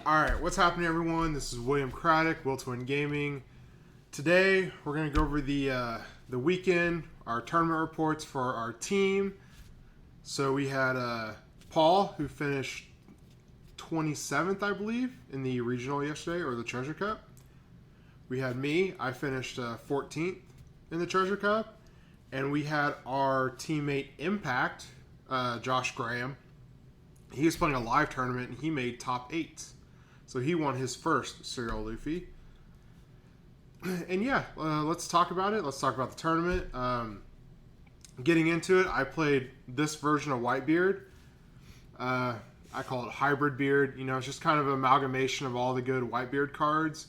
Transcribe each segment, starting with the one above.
Alright, what's happening everyone? This is William Craddock, WillToWinGaming. Today, we're going to go over the weekend, our tournament reports for our team. So we had Paul, who finished 27th, I believe, in the regional yesterday, or the Treasure Cup. We had me, I finished 14th in the Treasure Cup. And we had our teammate Impact, Josh Graham. He was playing a live tournament and he made top 8. So he won his first serial Luffy. And yeah, let's talk about it. Let's talk about the tournament. Getting into it, I played this version of Whitebeard. I call it Hybrid Beard. You know, it's just kind of an amalgamation of all the good Whitebeard cards.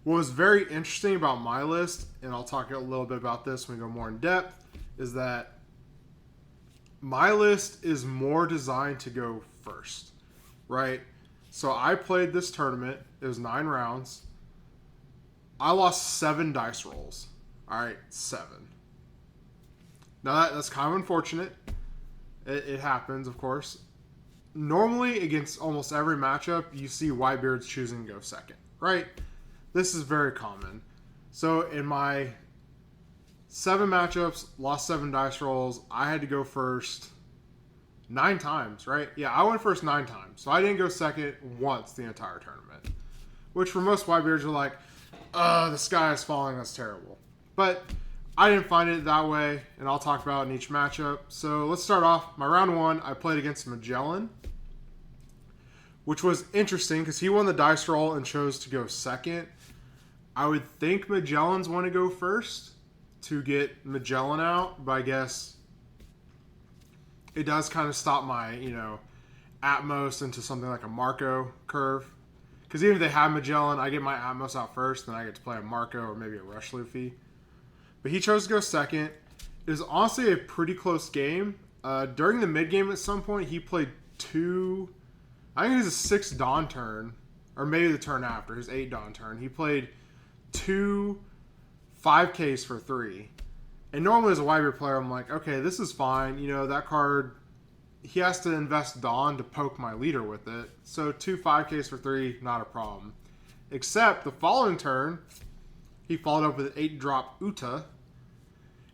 What was very interesting about my list, and I'll talk a little bit about this when we go more in depth, is that my list is more designed to go first, right? So I played this tournament. It was 9 rounds. I lost 7 dice rolls. All right, 7. Now that's kind of unfortunate. It happens, of course. Normally, against almost every matchup, you see Whitebeards choosing to go second, right? This is very common. So in my 7 matchups, lost 7 dice rolls. I had to go first 9 times, right? Yeah, I went first 9 times. So I didn't go second once the entire tournament. Which for most Whitebeards are like, the sky is falling, that's terrible. But I didn't find it that way, and I'll talk about it in each matchup. So let's start off. My round 1, I played against Magellan, which was interesting because he won the dice roll and chose to go second. I would think Magellan's want to go first to get Magellan out, but I guess it does kind of stop my, Atmos into something like a Marco curve. Because even if they have Magellan, I get my Atmos out first, then I get to play a Marco or maybe a Rush Luffy. But he chose to go second. It was honestly a pretty close game. During the mid-game at some point, he played 2... I think it was a 6 Dawn turn, or maybe the turn after, his 8 Dawn turn. He played 2 5Ks for 3. And normally as a Whitebeard player, I'm like, okay, this is fine. That card, he has to invest Dawn to poke my leader with it. So 2 5Ks for 3, not a problem. Except the following turn, he followed up with 8 drop Uta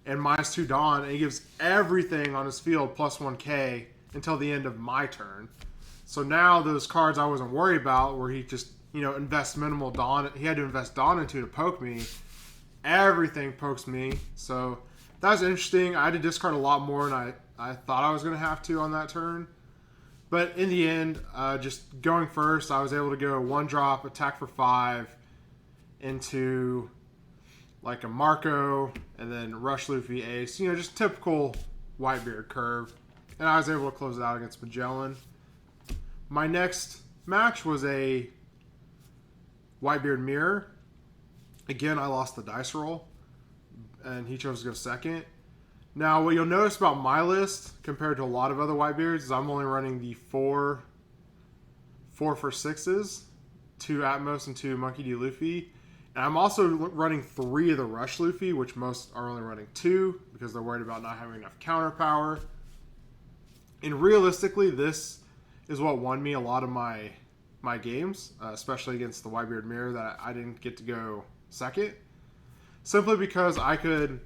and -2 Dawn, and he gives everything on his field plus 1K until the end of my turn. So now those cards I wasn't worried about, where he just, invests minimal Dawn, he had to invest Dawn into to poke me. Everything pokes me. So that was interesting. I had to discard a lot more than I thought I was going to have to on that turn. But in the end, just going first, I was able to go 1 drop, attack for 5 into like a Marco, and then Rush Luffy Ace. Just typical Whitebeard curve. And I was able to close it out against Magellan. My next match was a Whitebeard Mirror. Again, I lost the dice roll, and he chose to go second. Now, what you'll notice about my list compared to a lot of other Whitebeards is I'm only running the 4 for 6s, 2 Atmos and 2 Monkey D. Luffy. And I'm also running 3 of the Rush Luffy, which most are only running 2 because they're worried about not having enough counter power. And realistically, this is what won me a lot of my games, especially against the Whitebeard Mirror that I didn't get to go second. Simply because I could,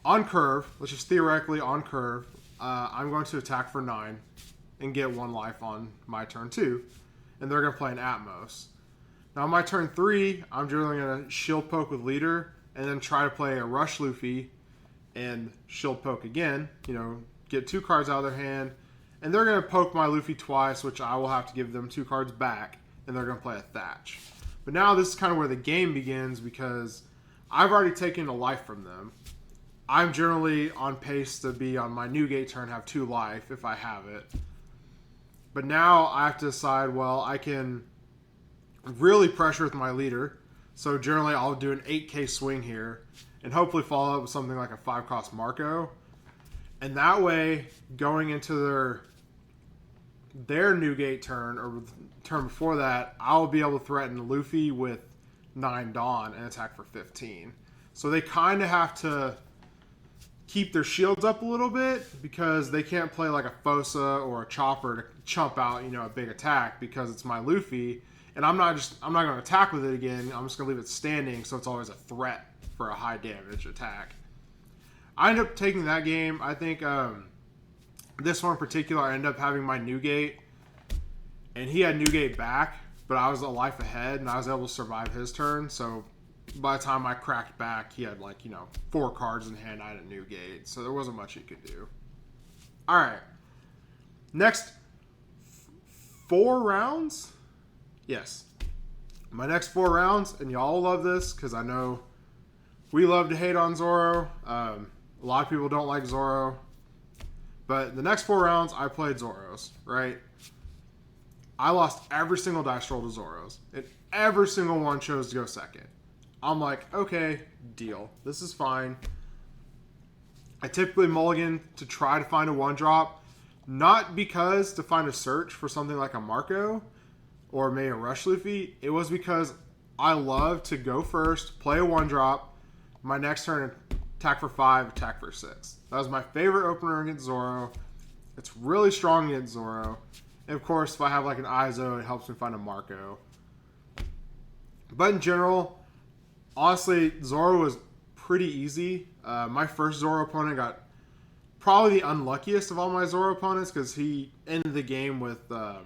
on curve, let's just theoretically on curve, I'm going to attack for 9 and get 1 life on my turn 2, and they're going to play an Atmos. Now on my turn 3, I'm generally going to shield poke with leader and then try to play a Rush Luffy and shield poke again, get 2 cards out of their hand, and they're going to poke my Luffy twice, which I will have to give them 2 cards back, and they're going to play a Thatch. But now this is kind of where the game begins because I've already taken a life from them. I'm generally on pace to be on my Newgate turn, have 2 life if I have it. But now I have to decide, well, I can really pressure with my leader. So generally I'll do an 8K swing here and hopefully follow up with something like a 5-cost Marco. And that way, going into their Newgate turn, or turn before that, I'll be able to threaten Luffy with 9 Dawn and attack for 15. So they kind of have to keep their shields up a little bit because they can't play like a Fosa or a Chopper to chump out, you know, a big attack because it's my Luffy. And I'm not going to attack with it again. I'm just going to leave it standing so it's always a threat for a high damage attack. I ended up taking that game. I think this one in particular, I ended up having my Newgate. And he had Newgate back, but I was a life ahead, and I was able to survive his turn. So by the time I cracked back, he had, like, you know, 4 cards in hand. I had a Newgate, so there wasn't much he could do. All right. Next 4 rounds? Yes. My next 4 rounds, and y'all love this because I know we love to hate on Zoro. A lot of people don't like Zoro. But the next 4 rounds, I played Zoros, right? I lost every single dice roll to Zoros. And every single one chose to go second. I'm like, okay, deal. This is fine. I typically mulligan to try to find a 1-drop. Not because to find a search for something like a Marco or maybe a Rush Luffy. It was because I love to go first, play a 1-drop, my next turn attack for 5, attack for 6. That was my favorite opener against Zoro. It's really strong against Zoro. And of course, if I have like an Izo, it helps me find a Marco. But in general, honestly, Zoro was pretty easy. My first Zoro opponent got probably the unluckiest of all my Zoro opponents because he ended the game with... I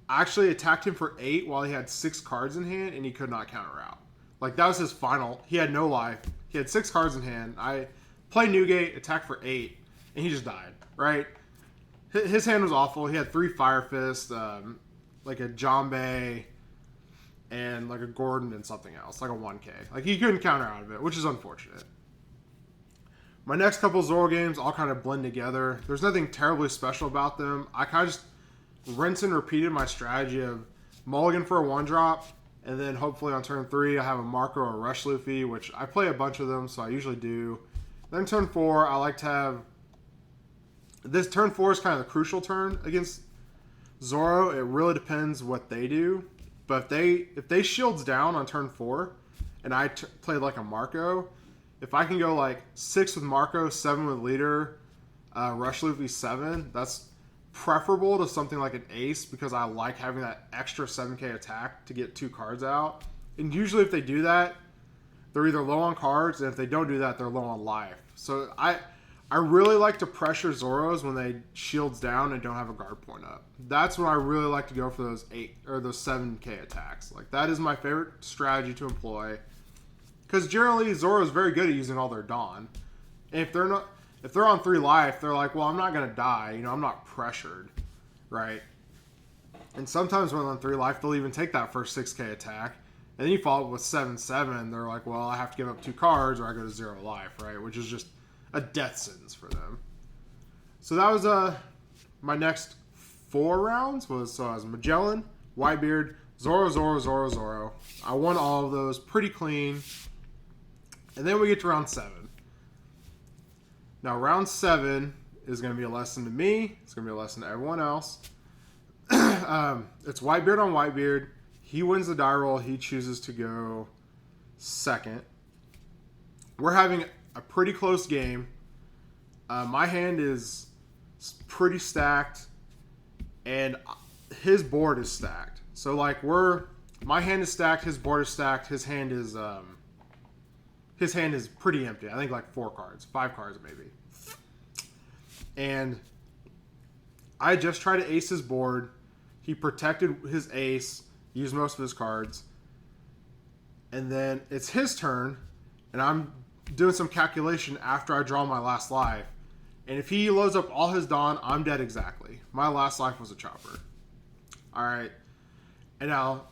actually attacked him for 8 while he had 6 cards in hand, and he could not counter out. Like, that was his final. He had no life. He had 6 cards in hand. I played Newgate, attacked for 8, and he just died, right? His hand was awful. He had 3 Fire Fist, like a Jambay, and like a Gordon and something else, like a 1K. Like, he couldn't counter out of it, which is unfortunate. My next couple Zoro games all kind of blend together. There's nothing terribly special about them. I kind of just rinse and repeated my strategy of mulligan for a 1-drop, and then hopefully on turn 3 I have a Marco or a Rush Luffy, which I play a bunch of them, so I usually do. Then turn 4, I like to have... This turn 4 is kind of the crucial turn against Zoro. It really depends what they do. But if they shields down on turn 4, and I play like a Marco, if I can go like 6 with Marco, 7 with Leader, Rush Luffy 7, that's preferable to something like an Ace because I like having that extra 7k attack to get 2 cards out. And usually if they do that, they're either low on cards, and if they don't do that, they're low on life. So I really like to pressure Zoros when they shields down and don't have a guard point up. That's when I really like to go for those 8 or those 7k attacks. Like, that is my favorite strategy to employ. Because generally Zoro is very good at using all their Dawn. And if they're on 3 life, they're like, well, I'm not gonna die, you know, I'm not pressured. Right? And sometimes when on 3 life, they'll even take that first 6k attack. And then you follow up with 7/7, they're like, well, I have to give up 2 cards or I go to 0 life, right? Which is just a death sentence for them. So that was my next 4 rounds was Magellan, Whitebeard, Zoro, Zoro, Zoro, Zoro. I won all of those pretty clean. And then we get to round 7. Now round 7 is going to be a lesson to me. It's going to be a lesson to everyone else. It's Whitebeard on Whitebeard. He wins the die roll. He chooses to go second. We're having a pretty close game. My hand is pretty stacked, and his board is stacked. So like my hand is stacked, his board is stacked, his hand is pretty empty. I think like 4 cards, 5 cards maybe. And I just tried to ace his board. He protected his ace, used most of his cards. And then it's his turn, and I'm doing some calculation after I draw my last life. And if he loads up all his Dawn, I'm dead exactly. My last life was a Chopper. Alright. And now,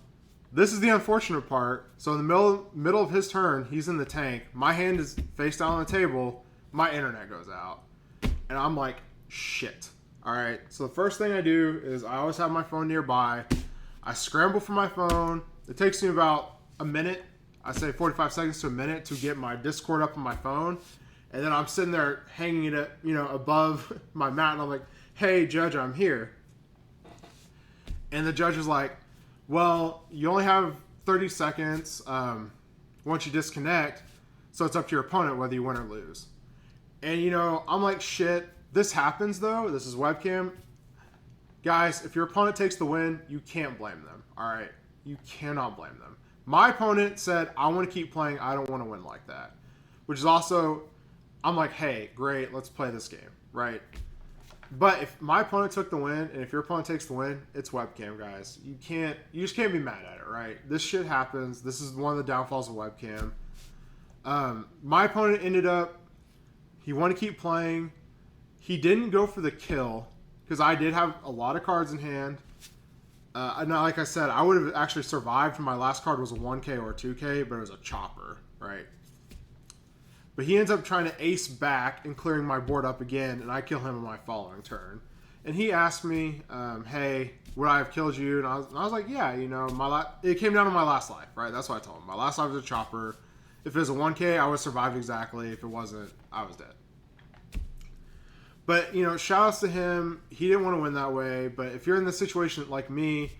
this is the unfortunate part. So in the middle of his turn, he's in the tank. My hand is face down on the table. My internet goes out. And I'm like, shit. Alright. So the first thing I do is I always have my phone nearby. I scramble for my phone. It takes me about a minute. I say 45 seconds to a minute to get my Discord up on my phone. And then I'm sitting there hanging it, above my mat. And I'm like, hey, Judge, I'm here. And the judge is like, well, you only have 30 seconds once you disconnect. So it's up to your opponent whether you win or lose. And, you know, I'm like, shit, this happens, though. This is webcam. Guys, if your opponent takes the win, you can't blame them, all right? You cannot blame them. My opponent said, I want to keep playing. I don't want to win like that. Which is also, I'm like, hey, great, let's play this game, right? But if my opponent took the win, and if your opponent takes the win, it's webcam, guys. You just can't be mad at it, right? This shit happens. This is one of the downfalls of webcam. My opponent ended up, he wanted to keep playing. He didn't go for the kill, because I did have a lot of cards in hand. Now, like I said, I would have actually survived if my last card was a 1K or a 2K, but it was a chopper, right? But he ends up trying to ace back and clearing my board up again, and I kill him on my following turn. And he asked me, hey, would I have killed you? And I was like, yeah, you know, it came down to my last life, right? That's what I told him. My last life was a chopper. If it was a 1K, I would have survived exactly. If it wasn't, I was dead. But, you know, shout outs to him. He didn't want to win that way. But if you're in this situation like me,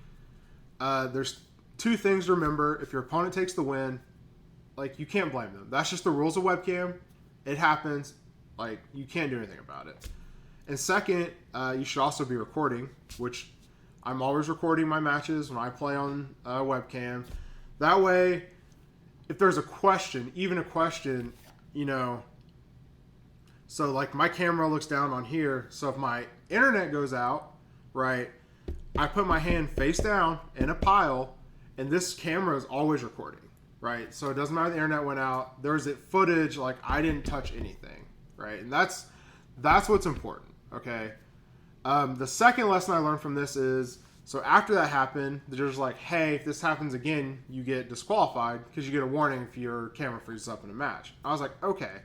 there's two things to remember. If your opponent takes the win, like, you can't blame them. That's just the rules of webcam. It happens. Like, you can't do anything about it. And second, you should also be recording, which I'm always recording my matches when I play on webcam. That way, if there's a question, even a question, you know, so like my camera looks down on here. So if my internet goes out, right, I put my hand face down in a pile, and this camera is always recording. Right, so it doesn't matter if the internet went out. There's footage like I didn't touch anything, right? And that's what's important, okay? The second lesson I learned from this is, so after that happened, they're just like, hey, if this happens again, you get disqualified because you get a warning if your camera freezes up in a match. I was like, okay.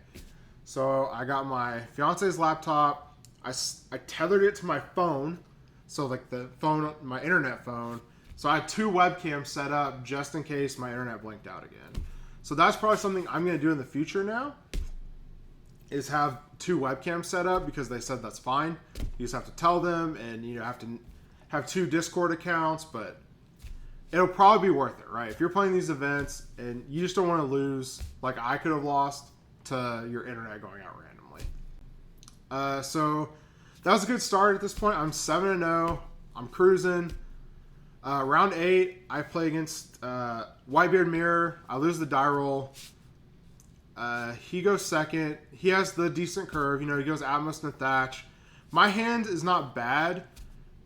So I got my fiance's laptop. I tethered it to my phone, so like the phone, my internet phone. So I had two webcams set up just in case my internet blinked out again. So that's probably something I'm going to do in the future now, is have two webcams set up, because they said that's fine. You just have to tell them, and you have to have two Discord accounts, but it'll probably be worth it, right? If you're playing these events and you just don't want to lose, like I could have lost, to your internet going out randomly. So that was a good start at this point. I'm 7-0. I'm cruising. Round 8, I play against Whitebeard Mirror. I lose the die roll. He goes second. He has the decent curve. You know, he goes Atmos and Thatch. My hand is not bad.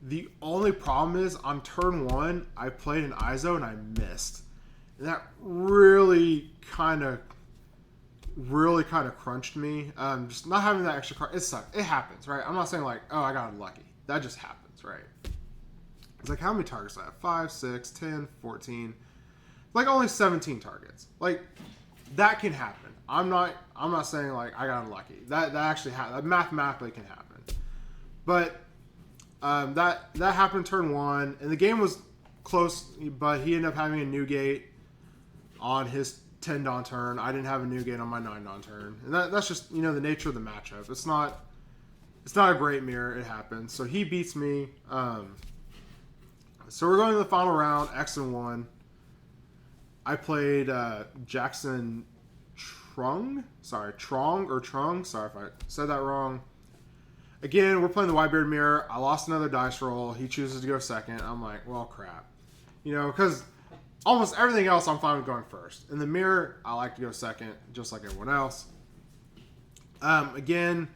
The only problem is on turn 1, I played an ISO and I missed. And that really kind of crunched me. Just not having that extra card, it sucks. It happens, right? I'm not saying like, oh, I got unlucky. That just happens, right? It's like, how many targets do I have? 5, 6, 10, 14. Like, only 17 targets. Like, that can happen. I'm not saying, like, I got unlucky. That actually that mathematically can happen. But that happened turn 1. And the game was close, but he ended up having a new gate on his 10 Dawn turn. I didn't have a new gate on my 9 Dawn turn. And that's just, you know, the nature of the matchup. It's not a great mirror. It happens. So he beats me. So we're going to the final round, X and 1. I played Jackson Trong. Sorry if I said that wrong. Again, we're playing the Whitebeard Mirror. I lost another dice roll. He chooses to go second. I'm like, well, crap. You know, because almost everything else I'm fine with going first. In the mirror, I like to go second, just like everyone else. Again,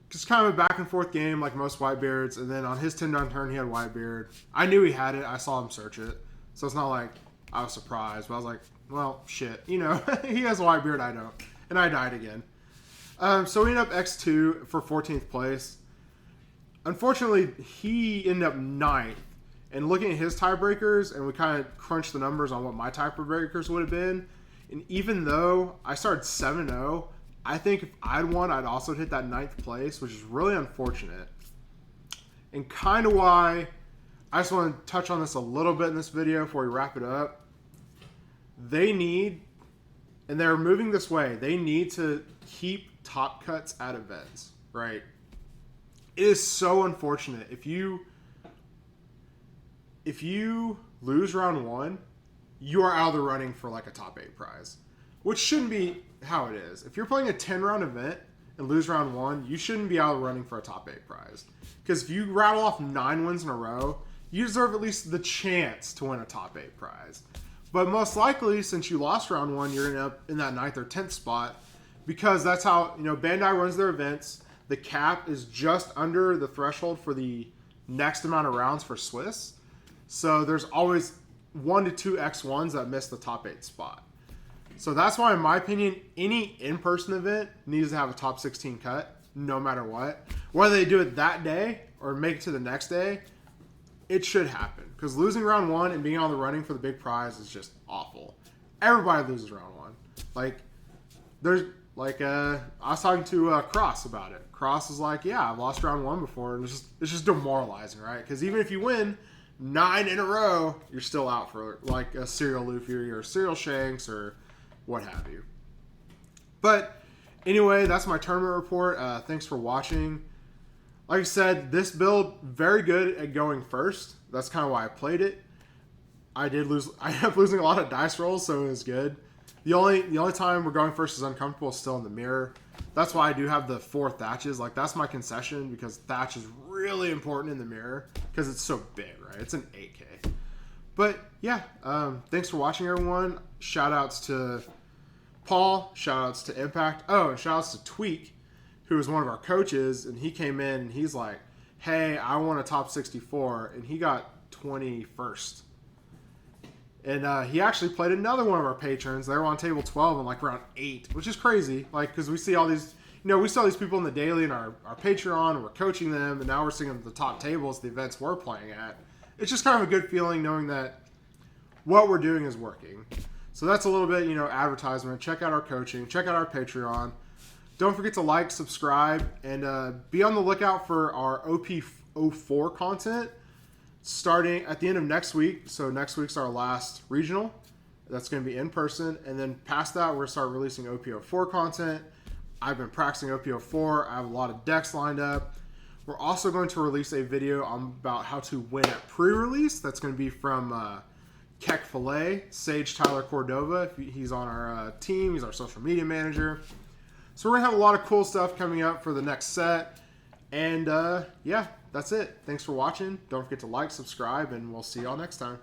just kind of a back and forth game like most Whitebeards. And then on his 10 down turn, he had Whitebeard. I knew he had it. I saw him search it. So it's not like I was surprised. But I was like, well, shit. You know, he has Whitebeard, I don't. And I died again. So we ended up X2 for 14th place. Unfortunately, he ended up 9th. And looking at his tiebreakers, and we kind of crunched the numbers on what my tiebreakers would have been. And even though I started 7-0, I think if I'd won, I'd also hit that 9th place, which is really unfortunate. And kind of why I just want to touch on this a little bit in this video before we wrap it up. They need, and they're moving this way, they need to keep top cuts at events, right? It is so unfortunate. If you lose round 1, you are out of the running for like a top 8 prize, which shouldn't be how it is. If you're playing a 10-round event and lose round 1, you shouldn't be out running for a top 8 prize. Because if you rattle off 9 wins in a row, you deserve at least the chance to win a top 8 prize. But most likely, since you lost round 1, you're going to end up in that 9th or 10th spot, because that's how, Bandai runs their events. The cap is just under the threshold for the next amount of rounds for Swiss. So there's always 1 to 2 X1s that miss the top 8 spot. So that's why, in my opinion, any in-person event needs to have a top 16 cut, no matter what. Whether they do it that day or make it to the next day, it should happen. Because losing round 1 and being on the running for the big prize is just awful. Everybody loses round 1. I was talking to Cross about it. Cross is like, yeah, I've lost round 1 before, and it's just demoralizing, right? Because even if you win 9 in a row, you're still out for like a serial Luffy or a serial Shanks or what have you. But anyway, that's my tournament report. Thanks for watching. Like I said, this build, very good at going first. That's kind of why I played it. I ended up losing a lot of dice rolls, so it was good. The only time we're going first is uncomfortable is still in the mirror. That's why I do have the 4 thatches. Like, that's my concession, because thatch is really important in the mirror because it's so big, right? It's an 8K. But yeah, thanks for watching, everyone. Shout outs to Paul. Shout outs to Impact. Oh, and shout outs to Tweak, who was one of our coaches, and he came in and he's like, hey, I want a top 64, and he got 21st. And he actually played another one of our patrons. They were on table 12 in like round 8, which is crazy. Like, because we see all these, we saw these people in the daily in our Patreon, and we're coaching them, and now we're seeing them at the top tables, the events we're playing at. It's just kind of a good feeling knowing that what we're doing is working. So that's a little bit, advertisement. Check out our coaching. Check out our Patreon. Don't forget to like, subscribe, and be on the lookout for our OP04 content starting at the end of next week. So next week's our last regional. That's going to be in person. And then past that, we're going to start releasing OP04 content. I've been practicing OP04. I have a lot of decks lined up. We're also going to release a video about how to win at pre-release. That's going to be from Keck Filet, Sage Tyler Cordova. He's on our team. He's our social media manager. So we're going to have a lot of cool stuff coming up for the next set. And yeah, that's it. Thanks for watching. Don't forget to like, subscribe, and we'll see y'all next time.